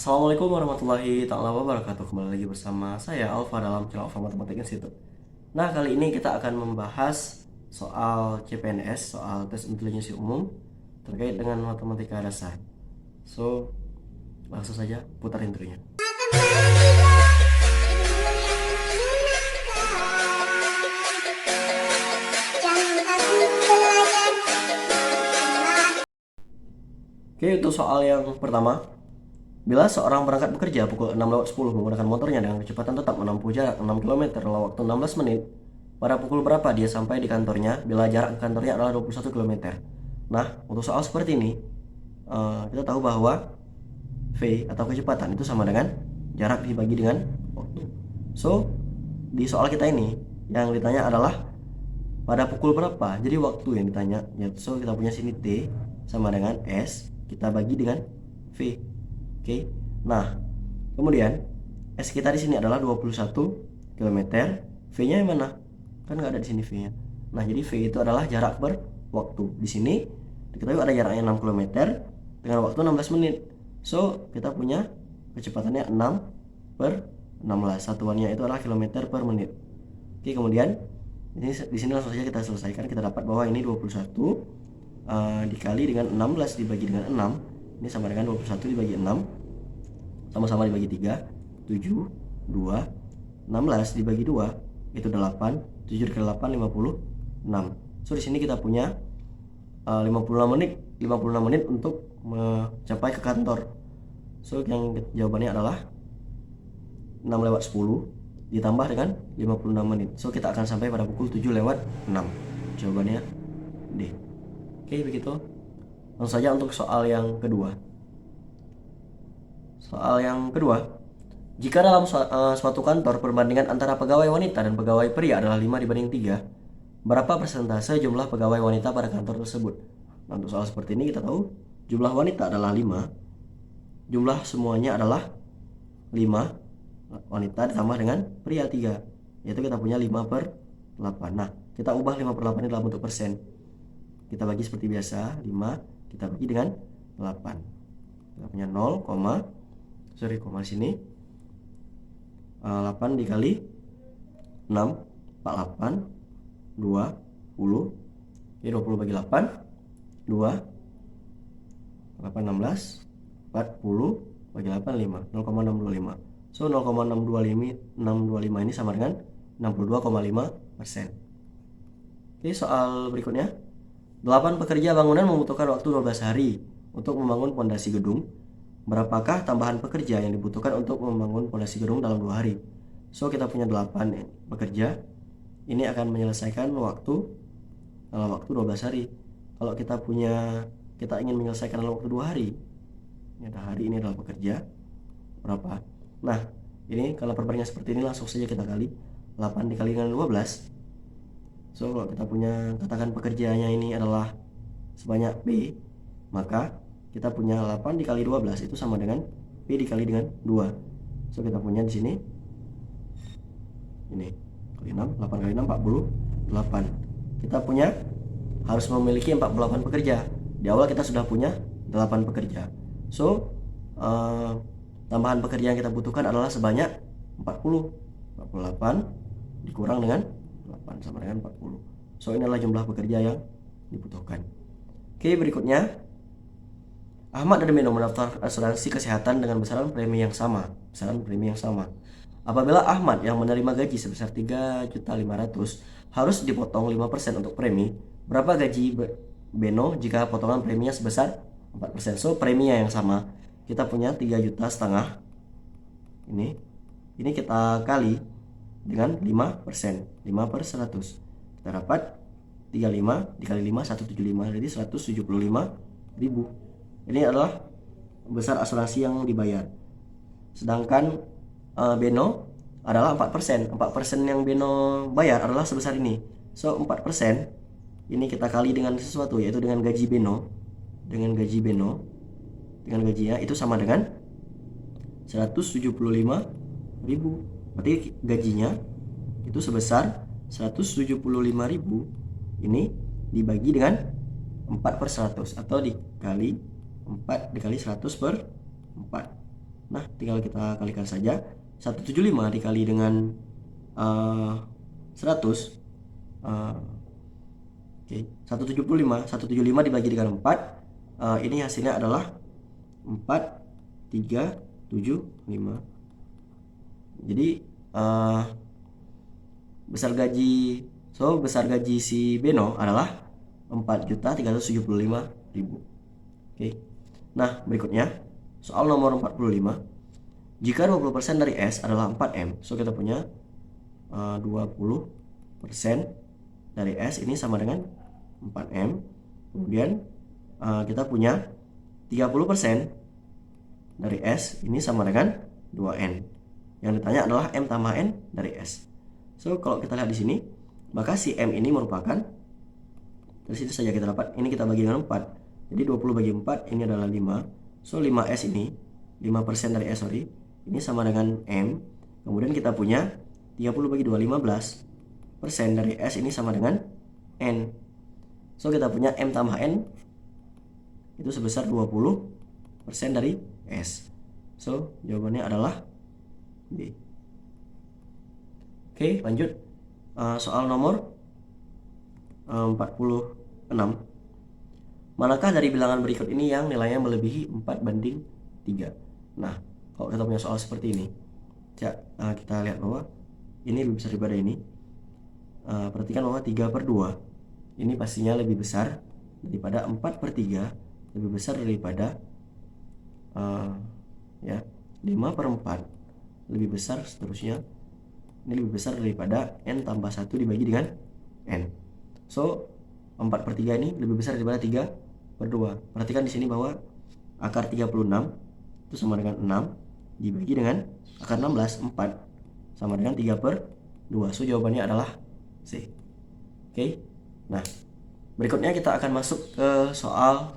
Assalamualaikum warahmatullahi taala wabarakatuh. Kembali lagi bersama saya Alfa dalam channel Alfa Matematik Institute. Nah, kali ini kita akan membahas soal CPNS, soal tes intelijensi umum terkait dengan matematika dasar. So, langsung saja putar intronya. Oke, untuk soal yang pertama. Bila seorang berangkat bekerja pukul 6:10 menggunakan motornya dengan kecepatan tetap menempuh jarak 6 km dalam waktu 16 menit, pada pukul berapa dia sampai di kantornya bila jarak ke kantornya adalah 21 km? Nah, untuk soal seperti ini, kita tahu bahwa V atau kecepatan itu sama dengan jarak dibagi dengan waktu. So, di soal kita ini, yang ditanya adalah pada pukul berapa. Jadi waktu yang ditanya. So, kita punya sini T sama dengan S, kita bagi dengan V. Oke. Nah, kemudian S kita di sini adalah 21 km. V-nya yang mana? Kan nggak ada di sini V-nya. Nah, jadi V itu adalah jarak per waktu. Di sini diketahui ada jaraknya 6 km dengan waktu 16 menit. So, kita punya kecepatannya 6 per 16. Satuannya itu adalah kilometer per menit. Oke, kemudian di sini langsung saja kita selesaikan. Kita dapat bahwa ini 21 dikali dengan 16 dibagi dengan 6. Ini sama dengan 21 dibagi 6. Sama-sama dibagi 3, 7, 2, 16 dibagi 2 itu 8, 7 dikali 8 56. So di sini kita punya 56 menit untuk mencapai ke kantor. So yang jawabannya adalah 6:10 ditambah dengan 56 menit. So kita akan sampai pada pukul 7:06. Jawabannya D. Oke, begitu. Langsung saja untuk soal yang kedua. Soal yang kedua, jika dalam suatu kantor perbandingan antara pegawai wanita dan pegawai pria adalah 5:3, berapa persentase jumlah pegawai wanita pada kantor tersebut? Nah, untuk soal seperti ini kita tahu jumlah wanita adalah 5, jumlah semuanya adalah 5, wanita ditambah dengan pria 3, yaitu kita punya 5/8. Nah, kita ubah 5/8 ini dalam bentuk persen. Kita bagi seperti biasa, 5 kita bagi dengan 8. Kita punya 0, koma sini 8 dikali 6 48 20. Ini 20 bagi 8 2 8 16 40 bagi 8 5 0,625. So 0,625 ini sama dengan 62,5%. Oke, soal berikutnya. 8 pekerja bangunan membutuhkan waktu 12 hari untuk membangun pondasi gedung. Berapakah tambahan pekerja yang dibutuhkan untuk membangun pondasi gedung dalam 2 hari? So, kita punya 8 pekerja. Ini akan menyelesaikan waktu dalam waktu 12 hari. Kalau kita ingin menyelesaikan dalam waktu 2 hari. Ini ada hari, ini adalah pekerja. Berapa? Nah, ini kalau perbandingan seperti ini langsung saja kita kali. 8 dikali dengan 12. So, kalau kita punya, katakan pekerjaannya ini adalah sebanyak P, maka kita punya 8 dikali 12 itu sama dengan P dikali dengan 2. So, kita punya di sini ini kali 6, 8 kali 6 48. Kita punya harus memiliki 48 pekerja. Di awal kita sudah punya 8 pekerja. So, tambahan pekerja yang kita butuhkan adalah sebanyak 40. 48 dikurang dengan 8 sama dengan 40. So, ini adalah jumlah pekerja yang dibutuhkan. Oke, berikutnya. Ahmad dan Beno mendaftar asuransi kesehatan dengan besaran premi yang sama. Apabila Ahmad yang menerima gaji sebesar 3.500.000 harus dipotong 5% untuk premi, berapa gaji Beno jika potongan preminya sebesar 4%? So, preminya yang sama. Kita punya 3.500.000. Ini kita kali dengan 5%. 5/100. Kita dapat 35 dikali 5 175, jadi 175.000. Ini adalah besar asuransi yang dibayar. Sedangkan Beno adalah 4%. 4% yang Beno bayar adalah sebesar ini. So 4% ini kita kali dengan sesuatu, yaitu dengan gaji Beno. Dengan gajinya itu sama dengan 175.000. Berarti gajinya itu sebesar 175.000. Ini dibagi dengan 4/100 atau dikali 4 dikali 100/4. Nah, tinggal kita kalikan saja. 175 dikali dengan 100. Oke, 175 dibagi dengan 4. Ini hasilnya adalah 4, 3, 7, 5. Jadi besar gaji si Beno adalah 4.375.000. Oke. Nah, berikutnya soal nomor 45. Jika 20% dari S adalah 4M, so kita punya 20% dari S ini sama dengan 4M. Kemudian kita punya 30% dari S ini sama dengan 2N. Yang ditanya adalah M tambah N dari S. So, kalau kita lihat di sini, maka si M ini merupakan, dari situ saja kita dapat, ini kita bagi dengan 4. Jadi 20 bagi 4, ini adalah 5. So, 5S ini, 5% dari S, ini sama dengan M. Kemudian kita punya 30 bagi 2, 15% dari S ini sama dengan N. So, kita punya M tambah N itu sebesar 20% dari S. So, jawabannya adalah B. Oke, lanjut. Soal nomor 46. Manakah dari bilangan berikut ini yang nilainya melebihi 4/3? Nah, kalau kita punya soal seperti ini, kita lihat bahwa ini lebih besar daripada ini. Perhatikan bahwa 3/2 ini pastinya lebih besar daripada 4/3, lebih besar daripada 5/4, lebih besar seterusnya. Ini lebih besar daripada N tambah 1 dibagi dengan N. So, 4/3 ini lebih besar daripada 3/2. Perhatikan di sini bahwa akar 36 itu sama dengan 6 dibagi dengan akar 16, 4 sama dengan 3/2. So, jawabannya adalah C. Oke. Nah, berikutnya kita akan masuk ke soal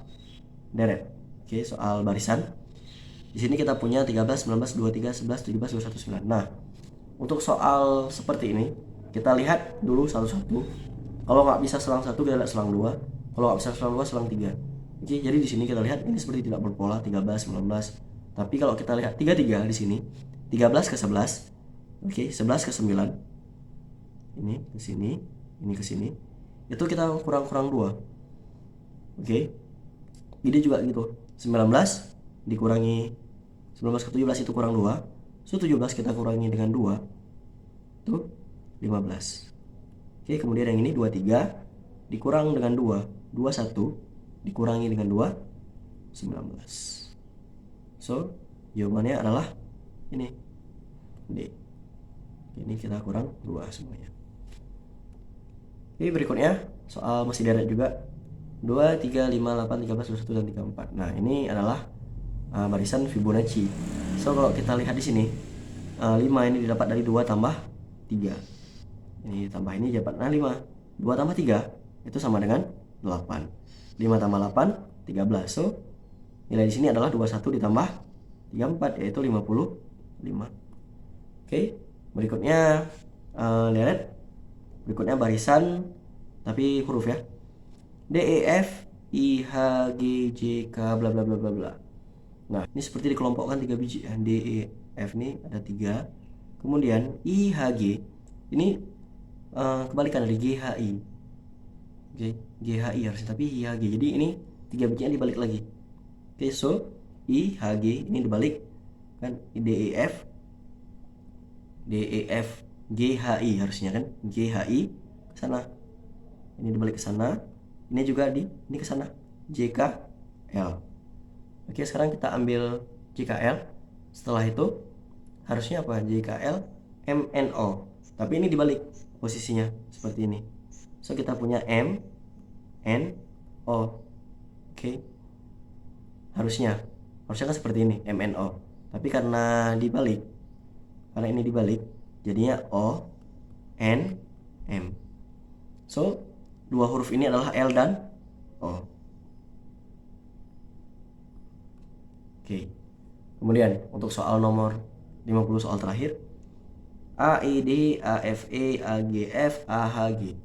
deret. Oke, soal barisan. Di sini kita punya 13, 19, 23, 11, 17, 21, 9. Nah, untuk soal seperti ini, kita lihat dulu satu-satu. Kalau nggak bisa selang 1, kita lihat selang 2. Kalau nggak bisa selang 2, selang 3. Oke, jadi di sini kita lihat ini seperti tidak berpola, 13, 19. Tapi kalau kita lihat 33 di sini, 13 ke 11. Oke, 11 ke 9. Ini ke sini, ini ke sini. Itu kita kurang 2. Oke. Ini juga gitu. 19 dikurangi 19 ke 17 itu kurang 2. So, 17 kita kurangi dengan 2. Itu 15. Oke, kemudian yang ini 23 dikurang dengan 2. 21 dikurangi dengan 2, 19. So, jawabannya adalah ini. D. Ini kita kurang 2 semuanya. Oke, berikutnya soal masih deret juga. 2, 3, 5, 8, 13, 21, dan 34. Nah, ini adalah barisan Fibonacci. So, kalau kita lihat di sini, 5 ini didapat dari 2 tambah 3. Ini tambah ini dapat 5. 2 tambah 3 itu sama dengan 8. 5 tambah 8, 13. So, nilai di sini adalah 21 ditambah 34, yaitu 55. Oke, berikutnya deret. Berikutnya barisan tapi huruf ya. D, E, F, I, H, G, J, K, bla bla bla bla bla. Nah, ini seperti dikelompokkan 3 biji. D, E, F ini ada 3. Kemudian I, H, G ini kebalikan dari G, H, I. Oke, G, H, I harusnya, tapi I, H, G. Jadi ini 3 bijinya dibalik lagi. Oke, so I, H, G ini dibalik kan. D, E, F, G, H, I harusnya kan. G, H, I ke sana. Ini dibalik ke sana. Ini juga ini ke sana. J, K, L. Oke, sekarang kita ambil J, K, L. Setelah itu harusnya apa? J, K, L, M, N, O. Tapi ini dibalik posisinya seperti ini. So, kita punya M, N, O. Oke. Harusnya kan seperti ini, M, N, O. Tapi karena ini dibalik, jadinya O, N, M. So, dua huruf ini adalah L dan O. Oke. Kemudian untuk soal nomor 50, soal terakhir. A, E, D, A, F, E, A, G, F, A, H, G.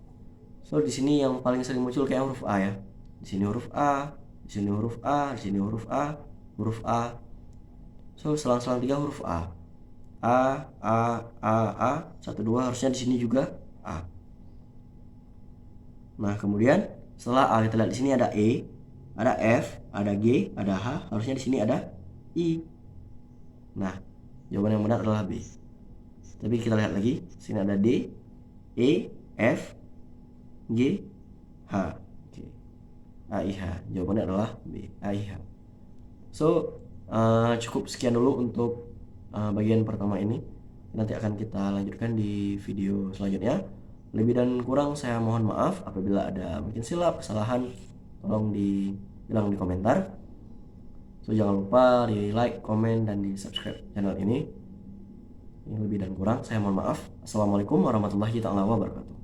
So, di sini yang paling sering muncul kayak huruf A ya. Di sini huruf A, di sini huruf A, di sini huruf A, huruf A. So selang-selang 3 huruf A. A, A, A, A, 1, 2, harusnya di sini juga A. Nah, kemudian setelah A kita lihat di sini ada E, ada F, ada G, ada H, harusnya di sini ada I. Nah, jawaban yang benar adalah B. Tapi kita lihat lagi, sini ada D, E, F, G, H. Oke. A, I, H. Jawabannya adalah B, A, I, H. So, cukup sekian dulu untuk bagian pertama ini. Nanti akan kita lanjutkan di video selanjutnya. Lebih dan kurang saya mohon maaf apabila ada mungkin silap, kesalahan, tolong dibilang di komentar. So jangan lupa di like, komen, dan di subscribe channel ini. Yang lebih dan kurang saya mohon maaf. Assalamualaikum warahmatullahi wabarakatuh.